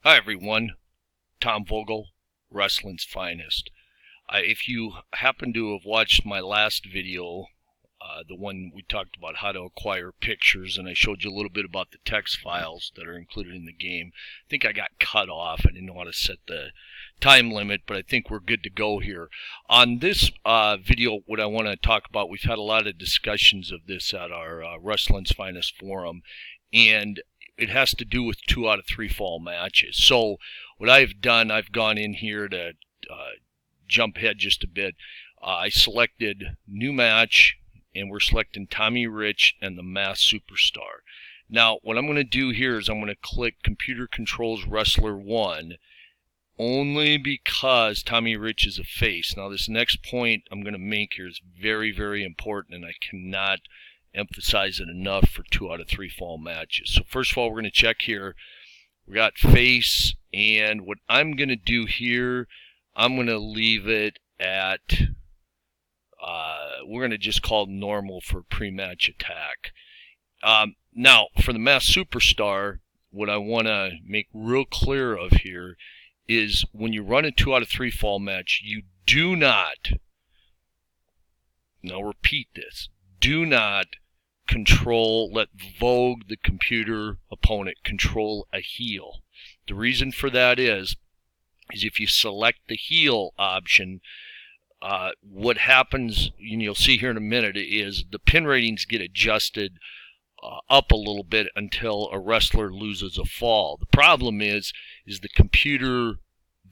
Hi everyone, Tom Vogel, Wrestling's Finest. If you happen to have watched my last video, the one we talked about how to acquire pictures, and I showed you a little bit about the text files that are included in the game. I think I got cut off. I didn't know how to set the time limit, but I think we're good to go here. On this video, what I want to talk about, we've had a lot of discussions of this at our Wrestling's Finest forum, and it has to do with 2 out of 3 fall matches. So what I've done, I've gone in here to jump ahead just a bit. I selected new match, and we're selecting Tommy Rich and the Masked Superstar. Now what I'm going to do here is I'm going to click Computer Controls Wrestler 1 only because Tommy Rich is a face. Now this next point I'm going to make here is very, very important, and I cannot emphasize it enough for 2 out of 3 fall matches. So first of all, we're going to check here. We got face, and what I'm going to do here, I'm going to leave it at we're going to just call it normal for pre-match attack. Now for the Masked Superstar, what I want to make real clear of here is when you run a 2 out of 3 fall match, you do not, now repeat this, do not let Vogue, the computer opponent, control a heel. The reason for that is if you select the heel option, what happens, and you'll see here in a minute, is the pin ratings get adjusted up a little bit until a wrestler loses a fall. The problem is the computer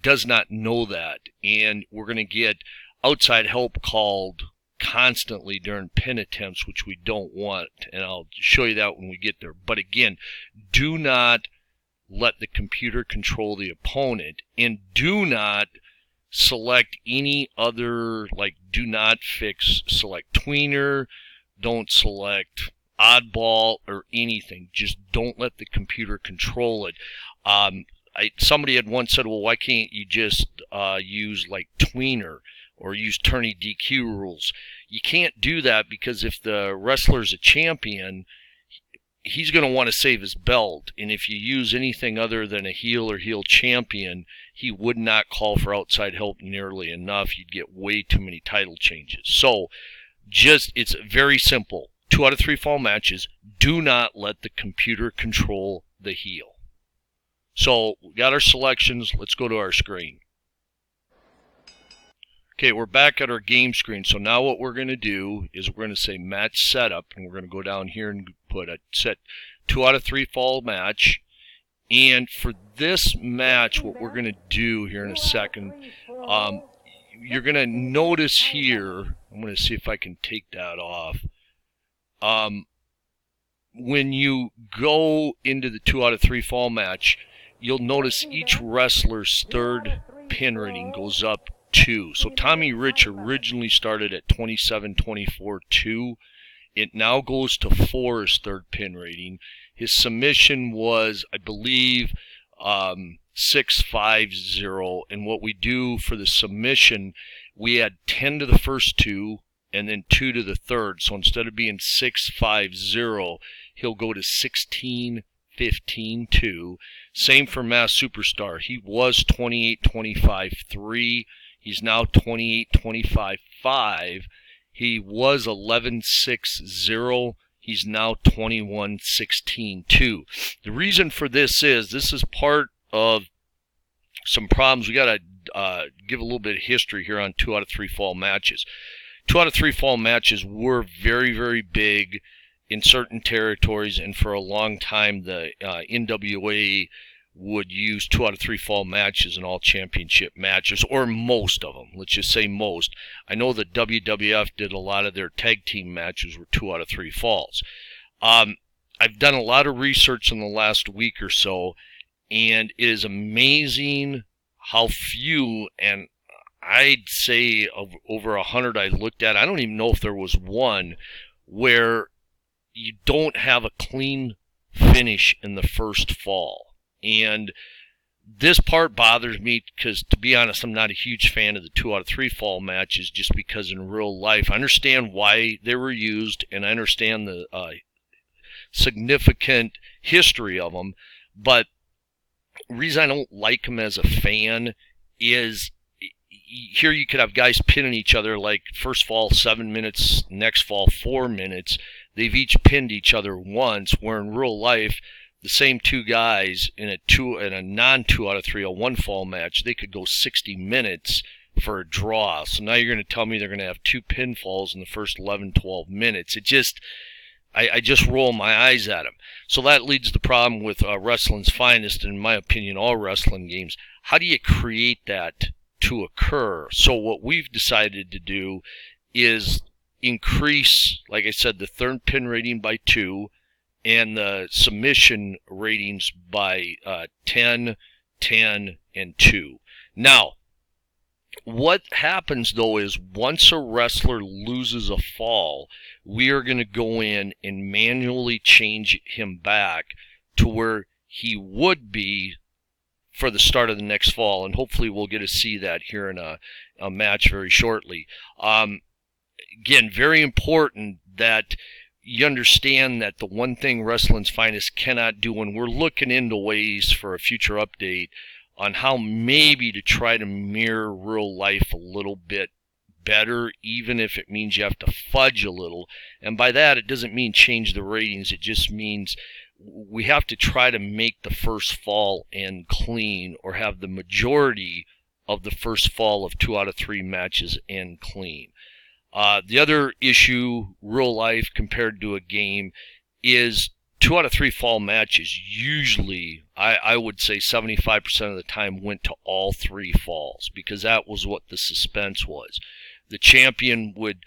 does not know that, and we're going to get outside help called constantly during pin attempts, which we don't want, and I'll show you that when we get there. But again, do not let the computer control the opponent, and do not select any other, like, do not select tweener, don't select oddball or anything. Just don't let the computer control it. Somebody had once said, well, why can't you just use like tweener or use tourney DQ rules? You can't do that because if the wrestler's a champion, he's going to want to save his belt, and if you use anything other than a heel or heel champion, he would not call for outside help nearly enough. You'd get way too many title changes. So it's very simple. 2 out of 3 fall matches, do not let the computer control the heel. So we got our selections. Let's go to our screen. Okay, we're back at our game screen. So now what we're going to do is we're going to say match setup, and we're going to go down here and put a set 2 out of 3 fall match. And for this match, what we're going to do here in a second, you're going to notice here, I'm going to see if I can take that off. When you go into the 2 out of 3 fall match, you'll notice each wrestler's third pin rating goes up 2. So Tommy Rich originally started at 27-24-2. It now goes to 4 as third pin rating. His submission was, I believe, 6-5-0. And what we do for the submission, we add 10 to the first 2 and then 2 to the third. So instead of being 6-5-0, he'll go to 16-15-2. Same for Masked Superstar. He was 28-25-3. He's now 28-25-5. He was 11-6-0. He's now 21-16-2. The reason for this is part of some problems. We got to give a little bit of history here on 2 out of 3 fall matches. 2 out of 3 fall matches were very, very big in certain territories, and for a long time the NWA would use 2 out of 3 fall matches in all championship matches, or most of them. Let's just say most. I know that WWF did a lot of their tag team matches were 2 out of 3 falls. I've done a lot of research in the last week or so, and it is amazing how few, and I'd say of over 100 I looked at, I don't even know if there was one where you don't have a clean finish in the first fall. And this part bothers me because, to be honest, I'm not a huge fan of the 2 out of 3 fall matches, just because in real life I understand why they were used, and I understand the significant history of them, but reason I don't like them as a fan is here you could have guys pinning each other, like first fall 7 minutes, next fall 4 minutes. They've each pinned each other once, where in real life, the same two guys in a non 2 out of 3, a one fall match, they could go 60 minutes for a draw. So now you're going to tell me they're going to have 2 pinfalls in the first 11, 12 minutes. I just roll my eyes at them. So that leads to the problem with Wrestling's Finest, and in my opinion, all wrestling games. How do you create that to occur? So what we've decided to do is increase, like I said, the third pin rating by 2 and the submission ratings by 10, 10, and 2. Now, what happens, though, is once a wrestler loses a fall, we are going to go in and manually change him back to where he would be for the start of the next fall, and hopefully we'll get to see that here in a match very shortly. Again, very important that you understand that the one thing Wrestling's Finest cannot do, when we're looking into ways for a future update on how maybe to try to mirror real life a little bit better, even if it means you have to fudge a little. And by that, it doesn't mean change the ratings. It just means we have to try to make the first fall end clean, or have the majority of the first fall of 2 out of 3 matches end clean. The other issue, real life compared to a game, is 2 out of 3 fall matches usually, I would say 75% of the time, went to all 3 falls, because that was what the suspense was. The champion would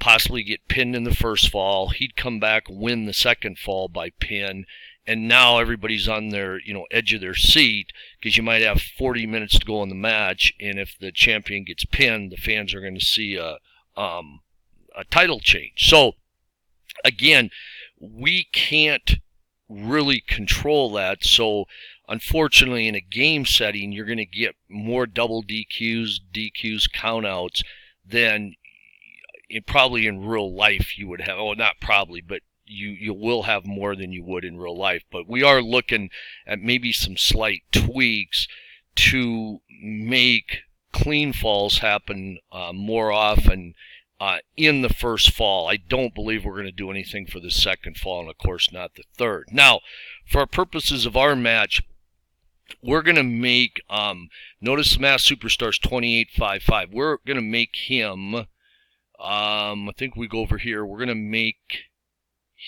possibly get pinned in the first fall. He'd come back, win the second fall by pin, and now everybody's on their edge of their seat, because you might have 40 minutes to go in the match, and if the champion gets pinned, the fans are going to see a title change. So again, we can't really control that. So unfortunately, in a game setting, you're going to get more double DQs, countouts than probably in real life you would have. Oh, not probably, but you will have more than you would in real life. But we are looking at maybe some slight tweaks to make clean falls happen more often in the first fall. I don't believe we're going to do anything for the second fall, and of course not the third. Now, for our purposes of our match, we're going to make, notice the Masked Superstar's 28.55. We're going to make him, I think we go over here, we're going to make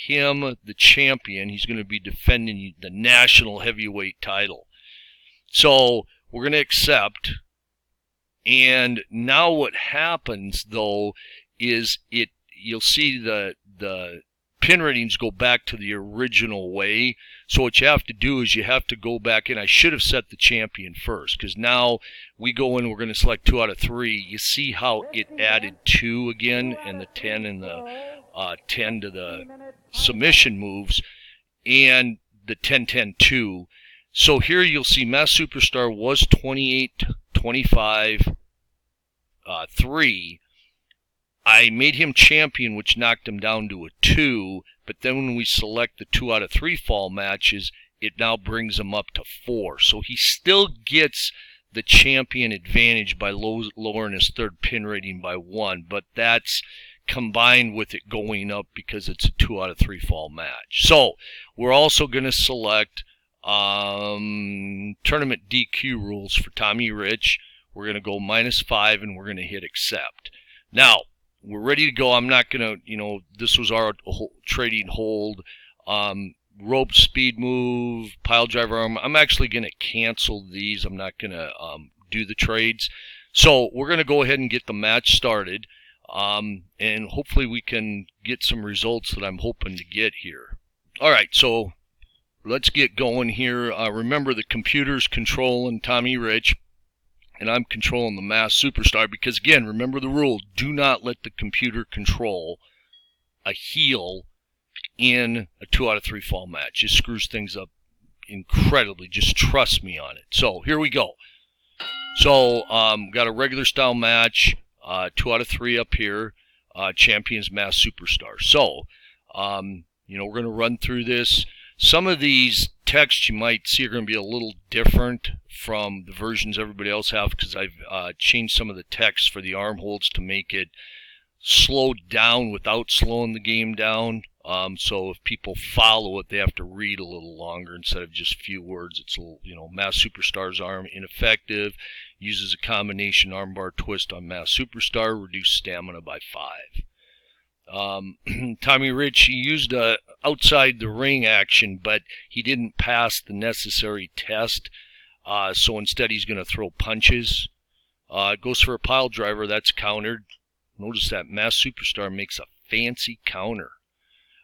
him the champion. He's going to be defending the national heavyweight title. So we're going to accept. And now what happens, though, is you'll see the pin ratings go back to the original way. So what you have to do is you have to go back in. I should have set the champion first, because now we go in, we're going to select 2 out of 3. You see how it added 2 again, and the 10 and the 10 to the submission moves, and the 10-10-2. So here you'll see Masked Superstar was 28-25-3. I made him champion, which knocked him down to a 2, but then when we select the 2 out of 3 fall matches, it now brings him up to 4. So he still gets the champion advantage by lowering his third pin rating by 1, but that's combined with it going up because it's a 2 out of 3 fall match. So we're also going to select tournament DQ rules for Tommy Rich. We're going to go -5, and we're going to hit accept. Now, we're ready to go. I'm not going to, this was our trading hold, rope speed move, pile driver arm. I'm actually going to cancel these. I'm not going to do the trades. So we're going to go ahead and get the match started, and hopefully we can get some results that I'm hoping to get here. All right, so let's get going here. Remember, the computer's controlling Tommy Rich, and I'm controlling the Masked Superstar, because, again, remember the rule. Do not let the computer control a heel in a 2 out of 3 fall match. It screws things up incredibly. Just trust me on it. So here we go. So got a regular style match, 2 out of 3 up here, champions Masked Superstar. So, we're going to run through this. Some of these texts you might see are going to be a little different from the versions everybody else have, because I've changed some of the text for the arm holds to make it slow down without slowing the game down. So if people follow it, they have to read a little longer instead of just a few words. It's a little, Masked Superstar's arm ineffective. Uses a combination armbar twist on Masked Superstar. Reduced stamina by 5. Tommy Rich, he used a outside the ring action, but he didn't pass the necessary test. So instead he's going to throw punches. Goes for a pile driver. That's countered. Notice that Masked Superstar makes a fancy counter.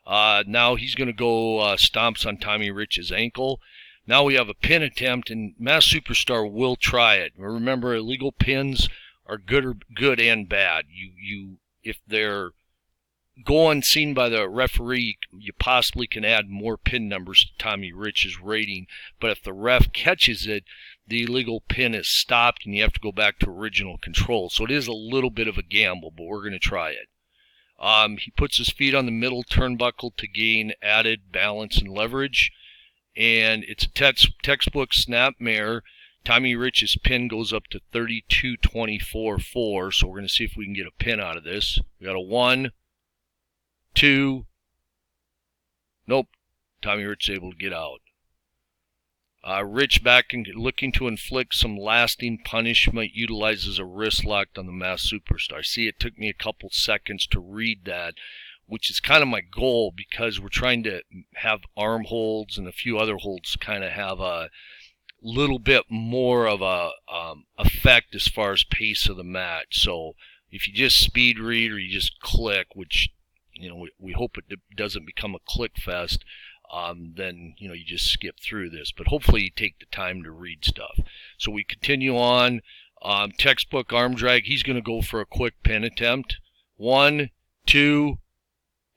Now he's going to go stomps on Tommy Rich's ankle. Now we have a pin attempt, and Masked Superstar will try it. Remember, illegal pins are good and bad. If they're go unseen by the referee, you possibly can add more pin numbers to Tommy Rich's rating. But if the ref catches it, the illegal pin is stopped, and you have to go back to original control. So it is a little bit of a gamble, but we're going to try it. He puts his feet on the middle turnbuckle to gain added balance and leverage. And it's a textbook snapmare. Tommy Rich's pin goes up to 32-24-4. So we're going to see if we can get a pin out of this. We got a 1, 2. Nope. Tommy Rich is able to get out. Rich back and looking to inflict some lasting punishment, utilizes a wrist lock on the Masked Superstar. See, it took me a couple seconds to read that, which is kind of my goal, because we're trying to have arm holds and a few other holds kind of have a little bit more of a effect as far as pace of the match. So if you just speed read or you just click, which we hope it doesn't become a click fest, then you just skip through this. But hopefully you take the time to read stuff. So we continue on. Textbook arm drag. He's going to go for a quick pin attempt. 1, 2,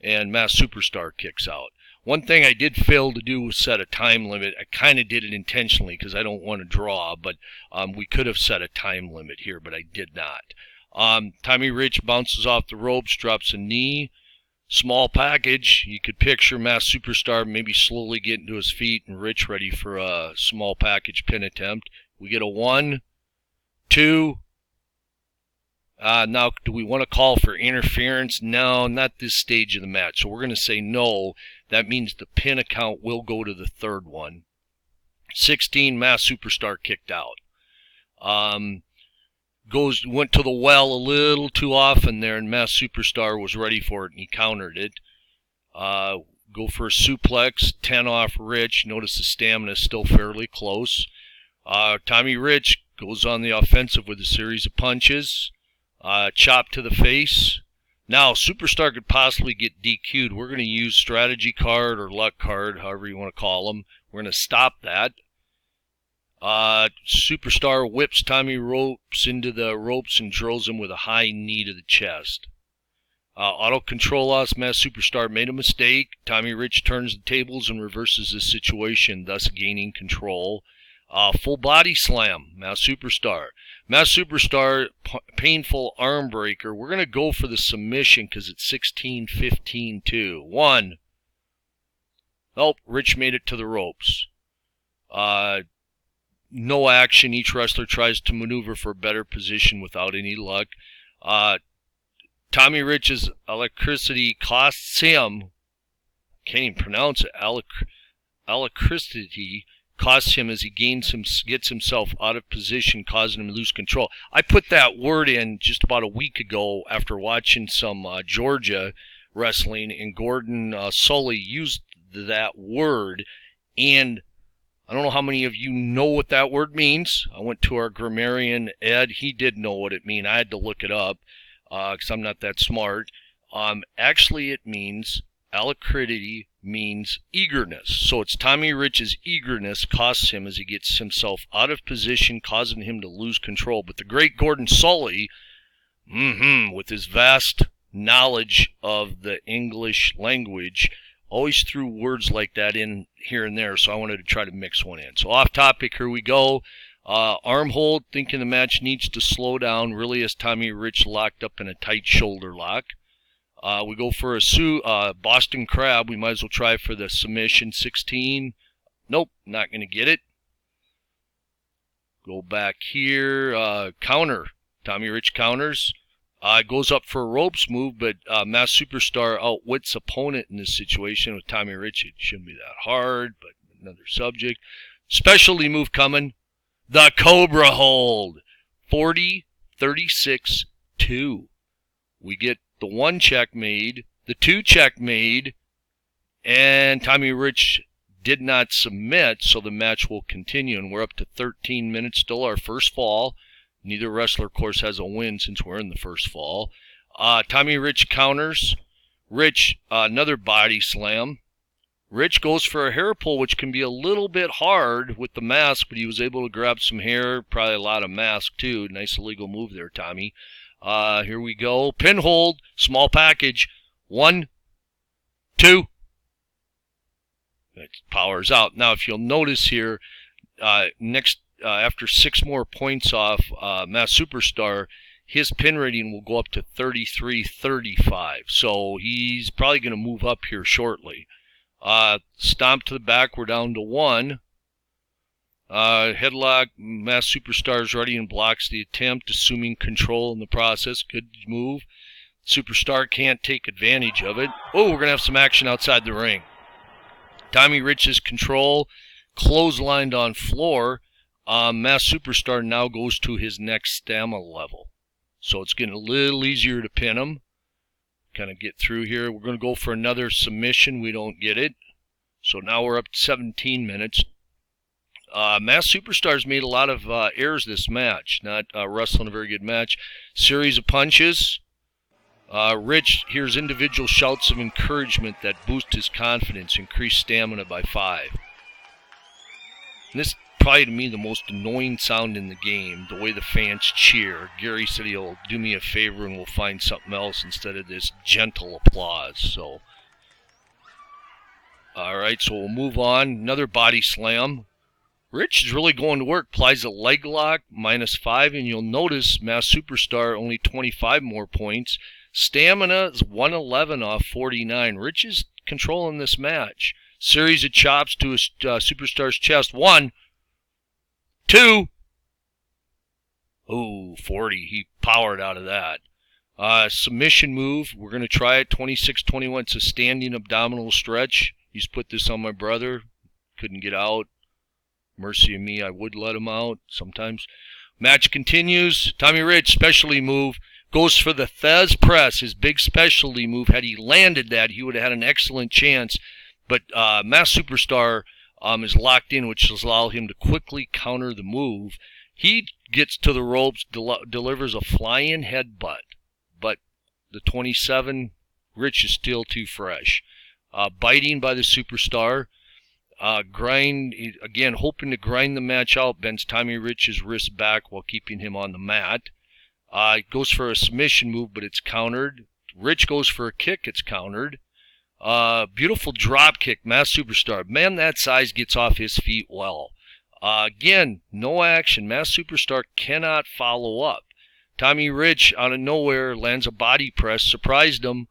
and Masked Superstar kicks out. One thing I did fail to do was set a time limit. I kind of did it intentionally because I don't want to draw, but we could have set a time limit here, but I did not. Tommy Rich bounces off the ropes, drops a knee. Small package. You could picture Masked Superstar maybe slowly getting to his feet and Rich ready for a small package pin attempt. We get a 1, 2. Now, do we want to call for interference? No, not this stage of the match. So we're going to say no. That means the pin account will go to the third one. 16, Masked Superstar kicked out. Went to the well a little too often there, and Masked Superstar was ready for it, and he countered it. Go for a suplex, 10 off Rich. Notice the stamina is still fairly close. Tommy Rich goes on the offensive with a series of punches. Chop to the face. Now, Superstar could possibly get DQ'd. We're going to use strategy card or luck card, however you want to call them. We're going to stop that. Superstar whips Tommy Ropes into the ropes and drills him with a high knee to the chest. Auto control loss. Masked Superstar made a mistake. Tommy Rich turns the tables and reverses the situation, thus gaining control. Full body slam. Masked Superstar. Masked Superstar, painful arm breaker. We're going to go for the submission because it's 16-15-2. 1. Nope, Rich made it to the ropes. No action. Each wrestler tries to maneuver for a better position without any luck. Tommy Rich's electricity costs him. Can't even pronounce it. Electricity costs him as he gets himself out of position, causing him to lose control. I put that word in just about a week ago after watching some Georgia wrestling, and Gordon Sully used that word, and I don't know how many of you know what that word means. I went to our grammarian, Ed. He did know what it means. I had to look it up because I'm not that smart. Actually, it means, alacrity means eagerness. So it's Tommy Rich's eagerness costs him as he gets himself out of position, causing him to lose control. But the great Gordon Sully, with his vast knowledge of the English language, always threw words like that in here and there, so I wanted to try to mix one in. So off topic, here we go. Arm hold, thinking the match needs to slow down, really as Tommy Rich locked up in a tight shoulder lock. We go for a Boston Crab. We might as well try for the submission. 16. Nope, not going to get it. Go back here. Counter. Tommy Rich counters. Goes up for a ropes move, but Mass Superstar outwits opponent in this situation. With Tommy Rich, it shouldn't be that hard, but another subject. Specialty move coming. The Cobra Hold. 40, 36, 2. We get the 1 check made, the 2 check made, and Tommy Rich did not submit, so the match will continue, and we're up to 13 minutes, still our first fall. Neither wrestler, of course, has a win since we're in the first fall. Tommy Rich counters. Rich, another body slam. Rich goes for a hair pull, which can be a little bit hard with the mask, but he was able to grab some hair, probably a lot of mask, too. Nice illegal move there, Tommy. Here we go. Pin hold, small package. 1, 2. It powers out. Now, if you'll notice here, after 6 more points off Mass Superstar, his pin rating will go up to 33-35. So he's probably going to move up here shortly. Stomp to the back. We're down to 1. Headlock. Mass Superstar is ready and blocks the attempt, assuming control in the process. Good move. Superstar can't take advantage of it. Oh, we're going to have some action outside the ring. Tommy Rich's control, clotheslined on floor. Mass Superstar now goes to his next stamina level. So it's getting a little easier to pin him. Kind of get through here. We're going to go for another submission. We don't get it. So now we're up to 17 minutes. Mass Superstar's made a lot of errors this match. Not wrestling a very good match. Series of punches. Rich hears individual shouts of encouragement that boost his confidence, increase stamina by 5. And this is probably to me the most annoying sound in the game, the way the fans cheer. Gary said he'll do me a favor and we'll find something else instead of this gentle applause. So, alright, so we'll move on. Another body slam. Rich is really going to work. Applies a leg lock, -5, and you'll notice Mass Superstar only 25 more points. Stamina is 111 off 49. Rich is controlling this match. Series of chops to his Superstar's chest. 1, 2. Oh, 40. He powered out of that. Submission move. We're going to try it. 26-21. It's a standing abdominal stretch. He's put this on my brother. Couldn't get out. Mercy of me, I would let him out sometimes. Match continues. Tommy Rich, specialty move. Goes for the Thez press, his big specialty move. Had he landed that, he would have had an excellent chance. But Mass Superstar is locked in, which will allow him to quickly counter the move. He gets to the ropes, delivers a flying headbutt. But the 27, Rich is still too fresh. Biting by the Superstar. Grind, again, hoping to grind the match out. Bends Tommy Rich's wrist back while keeping him on the mat. Goes for a submission move, but it's countered. Rich goes for a kick, it's countered. Beautiful drop kick, Mass Superstar. Man that size gets off his feet well. Again, no action. Mass Superstar cannot follow up. Tommy Rich, out of nowhere, lands a body press, surprised him,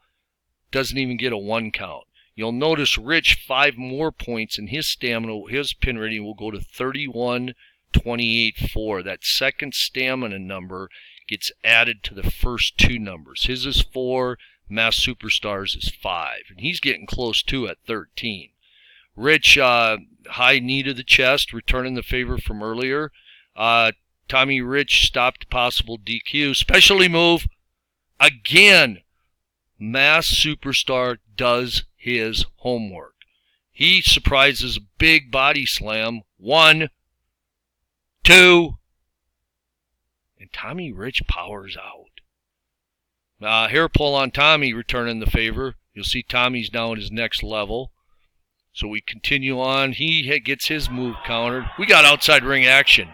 doesn't even get a 1 count. You'll notice Rich 5 more points, and his stamina, his pin rating will go to 31-28-4. That second stamina number gets added to the first 2 numbers. His is 4, Mass Superstars is 5, and he's getting close too at 13. Rich, high knee to the chest, returning the favor from earlier. Tommy Rich stopped possible DQ. Specialty move. Again, Mass Superstar does his homework. He surprises a big body slam. 1, 2, and Tommy Rich powers out. Hair pull on Tommy, returning the favor. You'll see Tommy's now at his next level. So we continue on. He gets his move countered. We got outside ring action.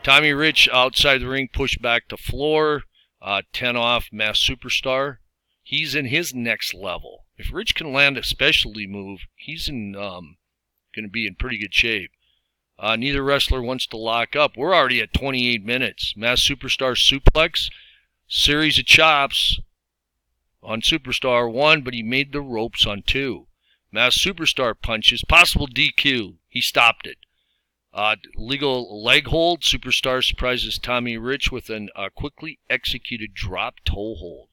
Tommy Rich outside the ring, pushed back to floor. 10 off Mass Superstar. He's in his next level. If Rich can land a specialty move, he's going to be in pretty good shape. Neither wrestler wants to lock up. We're already at 28 minutes. Mass Superstar suplex. Series of chops. on Superstar 1, but he made the ropes on 2. Masked Superstar punches, possible DQ. He stopped it. Legal leg hold. Superstar surprises Tommy Rich with a quickly executed drop toe hold.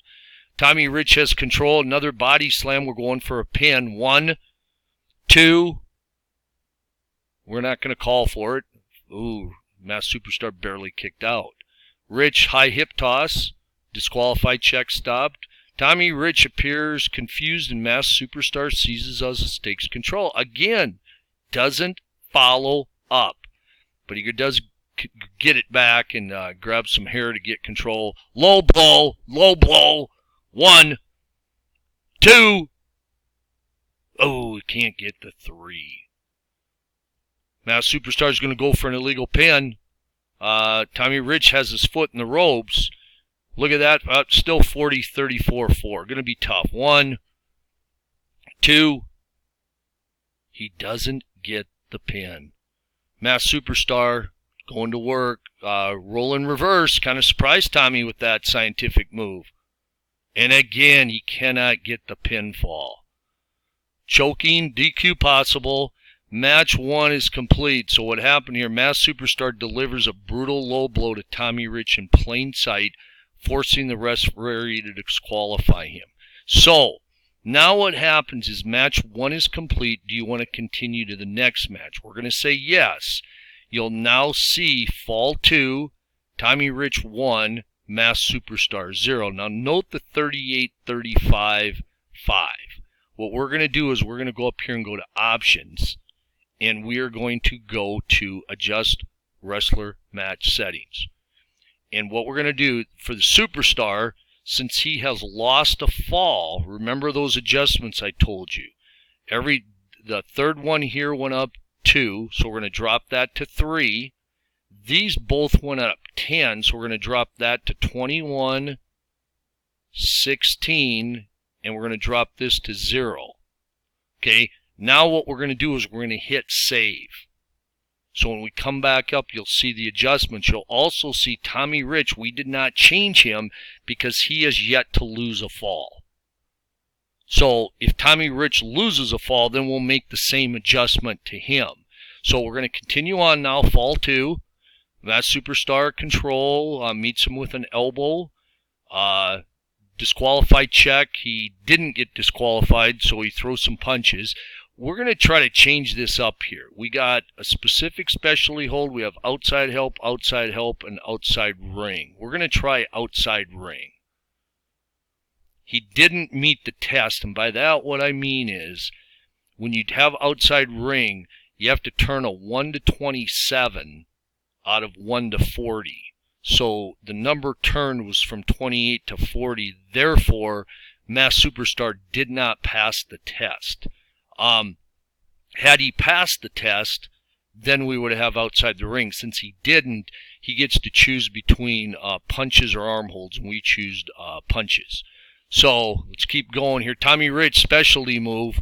Tommy Rich has control. Another body slam. We're going for a pin. 1, 2. We're not going to call for it. Ooh, Masked Superstar barely kicked out. Rich, high hip toss. Disqualified check stopped. Tommy Rich appears confused and Masked Superstar seizes us as takes control. Again, doesn't follow up. But he does get it back and grab some hair to get control. Low blow, low blow. 1, 2. Oh, he can't get the 3. Masked Superstar is going to go for an illegal pin. Tommy Rich has his foot in the ropes. Look at that. Still 40-34-4. Going to be tough. 1, 2. He doesn't get the pin. Masked Superstar going to work. Roll in reverse. Kind of surprised Tommy with that scientific move. And again, he cannot get the pinfall. Choking, DQ possible. Match 1 is complete. So what happened here, Masked Superstar delivers a brutal low blow to Tommy Rich in plain sight, forcing the referee to disqualify him. So, now what happens is match 1 is complete. Do you want to continue to the next match? We're going to say yes. You'll now see fall 2, Tommy Rich 1, Masked Superstar 0. Now note the 38-35-5. What we're going to do is we're going to go up here and go to options. And we are going to go to adjust wrestler match settings. And what we're going to do for the Superstar, since he has lost a fall, remember those adjustments I told you. The third one here went up 2, so we're going to drop that to 3. These both went up 10, so we're going to drop that to 21, 16, and we're going to drop this to 0. Okay, now what we're going to do is we're going to hit save. So when we come back up, you'll see the adjustments. You'll also see Tommy Rich. We did not change him because he has yet to lose a fall. So if Tommy Rich loses a fall, then we'll make the same adjustment to him. So we're going to continue on now, fall 2. Masked Superstar control, meets him with an elbow. Disqualified check. He didn't get disqualified, so he throws some punches. We're going to try to change this up here. We got a specific specialty hold. We have outside help, and outside ring. We're going to try outside ring. He didn't meet the test, and by that what I mean is when you have outside ring, you have to turn a 1 to 27 out of 1 to 40. So the number turned was from 28 to 40. Therefore, Masked Superstar did not pass the test. Had he passed the test, then we would have outside the ring. Since he didn't, he gets to choose between punches or arm holds, and we choose punches. So let's keep going here. Tommy Rich, specialty move.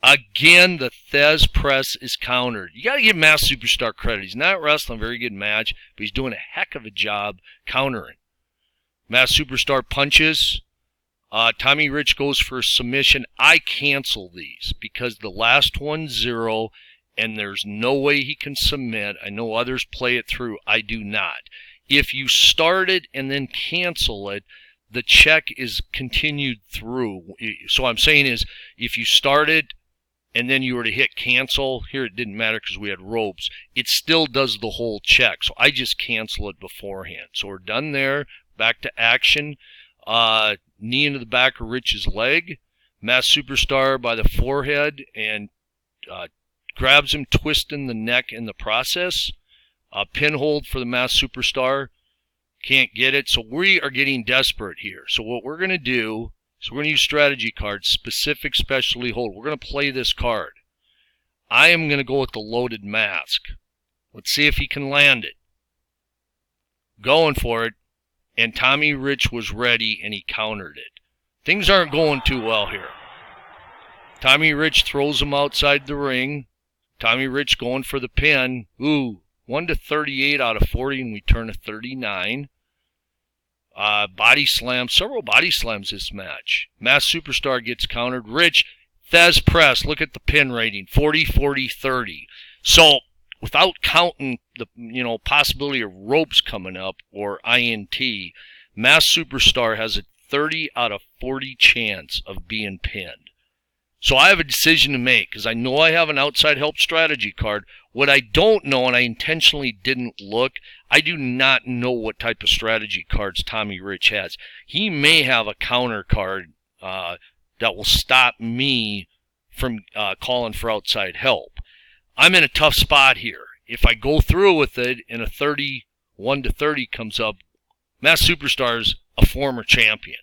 Again, the Thez press is countered. You got to give Masked Superstar credit. He's not wrestling a very good match, but he's doing a heck of a job countering. Masked Superstar punches. Tommy Rich goes for a submission. I cancel these because the last one's 0, and there's no way he can submit. I know others play it through. I do not. If you start it and then cancel it, the check is continued through. So I'm saying is, if you start it and then you were to hit cancel, here it didn't matter because we had ropes, it still does the whole check. So I just cancel it beforehand. So we're done there. Back to action. Knee into the back of Rich's leg. Masked Superstar by the forehead and grabs him, twisting the neck in the process. Pin hold for the Masked Superstar. Can't get it. So we are getting desperate here. So what we're going to do is we're going to use strategy cards, specific specialty hold. We're going to play this card. I am going to go with the loaded mask. Let's see if he can land it. Going for it. And Tommy Rich was ready, and he countered it. Things aren't going too well here. Tommy Rich throws him outside the ring. Tommy Rich going for the pin. Ooh, 1 to 38 out of 40, and we turn to 39. Body slam, several body slams this match. Masked Superstar gets countered. Rich, Thesz press, look at the pin rating, 40, 40, 30. So without counting the possibility of ropes coming up or INT, Masked Superstar has a 30 out of 40 chance of being pinned. So I have a decision to make because I know I have an outside help strategy card. What I don't know, and I intentionally didn't look, I do not know what type of strategy cards Tommy Rich has. He may have a counter card that will stop me from calling for outside help. I'm in a tough spot here. If I go through with it and a 31 to 30 comes up, Masked Superstar's a former champion.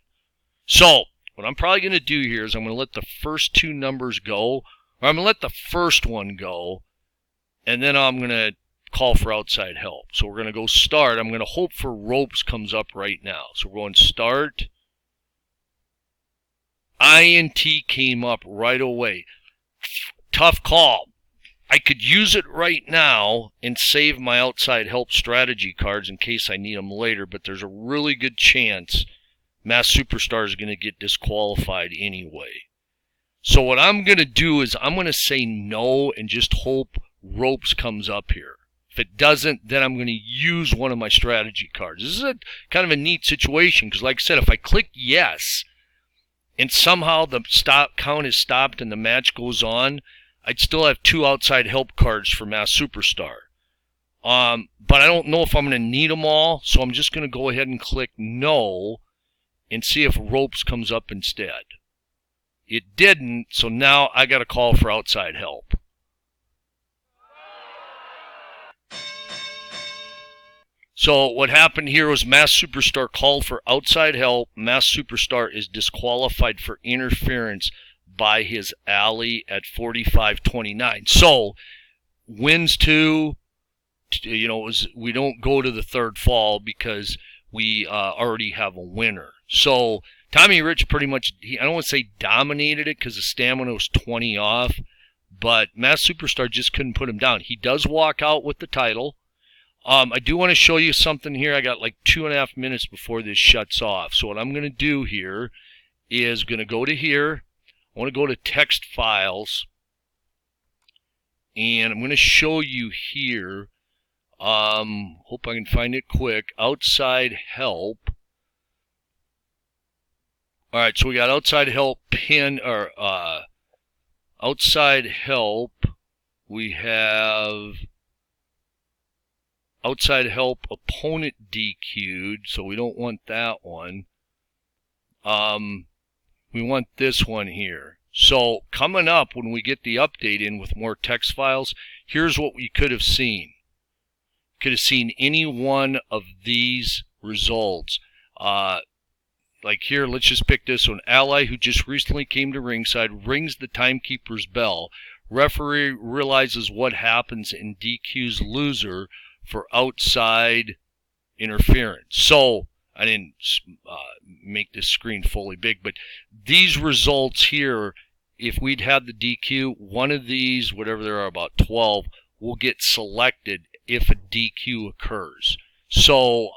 So what I'm probably going to do here is I'm going to let the first two numbers go, or I'm going to let the first one go, and then I'm going to call for outside help. So we're going to go start. I'm going to hope for ropes comes up right now. So we're going start. INT came up right away. Tough call. I could use it right now and save my outside help strategy cards in case I need them later, but there's a really good chance Masked Superstar is going to get disqualified anyway. So what I'm going to do is I'm going to say no and just hope ropes comes up here. If it doesn't, then I'm going to use one of my strategy cards. This is a kind of a neat situation because, like I said, if I click yes and somehow the stop count is stopped and the match goes on, I'd still have two outside help cards for Masked Superstar. But I don't know if I'm going to need them all, so I'm just going to go ahead and click no and see if ropes comes up instead. It didn't, so now I got to call for outside help. So what happened here was Masked Superstar called for outside help. Masked Superstar is disqualified for interference by his ally at 45-29. So wins two, we don't go to the third fall because we already have a winner. So Tommy Rich pretty much, I don't want to say dominated it because the stamina was 20 off, but Masked Superstar just couldn't put him down. He does walk out with the title. I do want to show you something here. I got like 2.5 minutes before this shuts off. So what I'm going to do here is going to go to here. I want to go to text files, and I'm going to show you here. Hope I can find it quick. Outside help. All right, so we got outside help pin or outside help. We have outside help opponent DQ'd, so we don't want that one. We want this one here. So coming up when we get the update in with more text files, here's what we could have seen. Could have seen any one of these results. Like here, let's just pick this one. Ally who just recently came to ringside rings the timekeeper's bell. Referee realizes what happens and DQs loser for outside interference. So I didn't make this screen fully big, but these results here, if we'd had the DQ, one of these, whatever there are, about 12, will get selected if a DQ occurs. So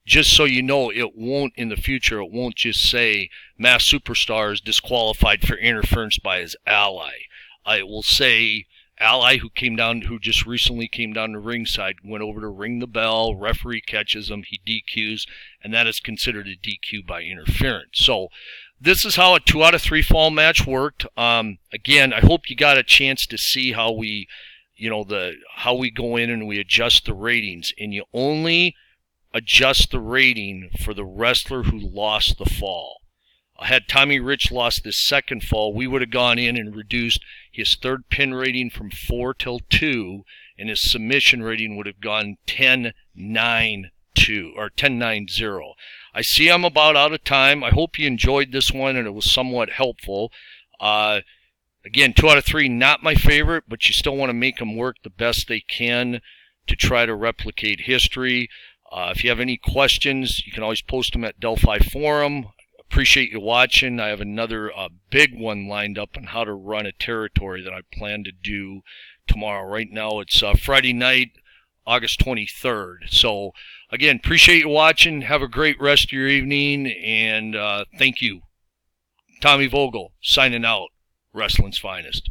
just so you know, it won't in the future, it won't just say Masked Superstar is disqualified for interference by his ally. It will say ally who just recently came down to ringside, went over to ring the bell, referee catches him, he DQs, and that is considered a DQ by interference. So this is how a 2 out of 3 fall match worked. Again, I hope you got a chance to see how we, how we go in and we adjust the ratings, and you only adjust the rating for the wrestler who lost the fall. Had Tommy Rich lost this second fall, we would have gone in and reduced his third pin rating from 4 till 2, and his submission rating would have gone 10-9-2 or 10-9-0. I see I'm about out of time. I hope you enjoyed this one and it was somewhat helpful. Again, 2 out of 3, not my favorite, but you still want to make them work the best they can to try to replicate history. If you have any questions, you can always post them at Delphi Forum. Appreciate you watching. I have another big one lined up on how to run a territory that I plan to do tomorrow. Right now it's Friday night, August 23rd. So Again, appreciate you watching. Have a great rest of your evening, and thank you. Tommy Vogel, signing out. Wrestling's Finest.